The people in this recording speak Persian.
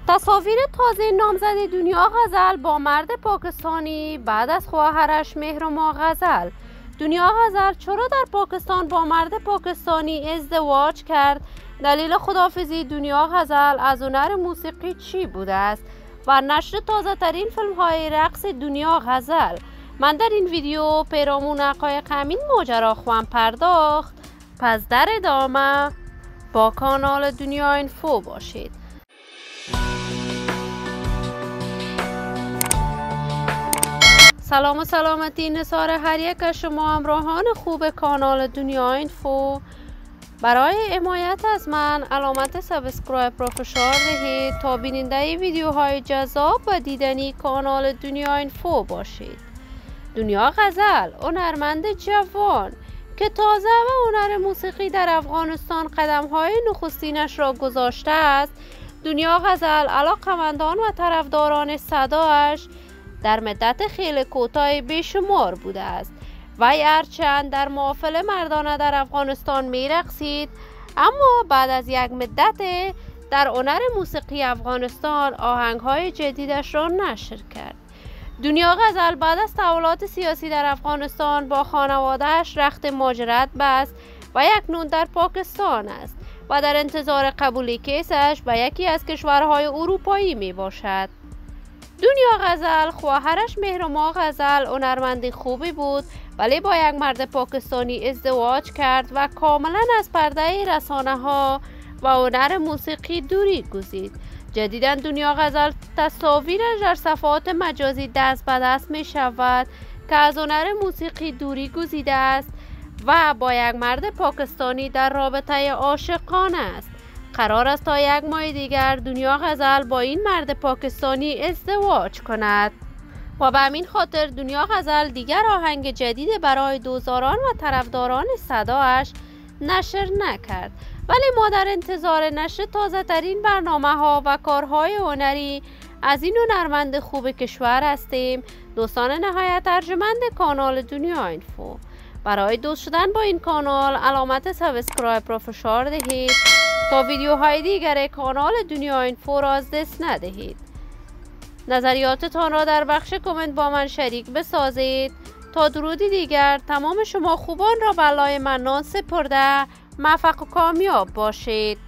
تصاویر تازه نامزد دنیا غزل با مرد پاکستانی بعد از خواهرش مهرما غزل. دنیا غزل چرا در پاکستان با مرد پاکستانی ازدواج کرد؟ دلیل خداحافظی دنیا غزل از هنر موسیقی چی بوده است؟ و نشر تازه ترین فیلم های رقص دنیا غزل. من در این ویدیو پیرامون حقایق همین ماجرا خواهم پرداخت، پس در ادامه با کانال دنیا اینفو باشید. سلام و سلامتی نثار هر یک از شما همراهان خوب کانال دنیا اینفو. برای حمایت از من علامت سابسکرایب را فشار دهید تا بیننده ویدیوهای جذاب و دیدنی کانال دنیا اینفو باشید. دنیا غزل هنرمند جوان که تازه و هنر موسیقی در افغانستان قدم‌های نخستینش را گذاشته است، دنیا غزل علاقه‌مندان و طرفداران صدایش در مدت خیلی کوتاه بیشمار بوده است. وی هرچند در محافل مردانه در افغانستان می‌رقصید، اما بعد از یک مدت در هنر موسیقی افغانستان آهنگ‌های جدیدش را نشر کرد. دنیا غزل بعد از تحولات سیاسی در افغانستان با خانواده‌اش رخت مهاجرت بست و اکنون در پاکستان است و در انتظار قبول کیسش به یکی از کشورهای اروپایی می باشد. دنیا غزل خواهرش مهرما غزل هنرمند خوبی بود، ولی با یک مرد پاکستانی ازدواج کرد و کاملا از پرده رسانه‌ها و هنر موسیقی دوری گزید. جدیداً دنیا غزل تصاویرش در صفحات مجازی دست به دست می شود که از هنر موسیقی دوری گزیده است و با یک مرد پاکستانی در رابطه عاشقانه است. قرار است تا یک ماه دیگر دنیا غزل با این مرد پاکستانی ازدواج کند و به همین خاطر دنیا غزل دیگر آهنگ جدید برای دوستداران و طرفداران صدایش نشر نکرد. ولی ما در انتظار نشر تازه ترین برنامه ها و کارهای هنری از این هنرمند خوب کشور هستیم. دوستان نهایت ارجمند کانال دنیا اینفو، برای دوست شدن با این کانال علامت سابسکرایب را فشار دهید تا ویدیوهای دیگر کانال دنیا اینفو را از دست ندهید. نظریاتتان را در بخش کامنت با من شریک بسازید. تا درودی دیگر تمام شما خوبان را به الله منان سپرده موفق و کامیاب باشید.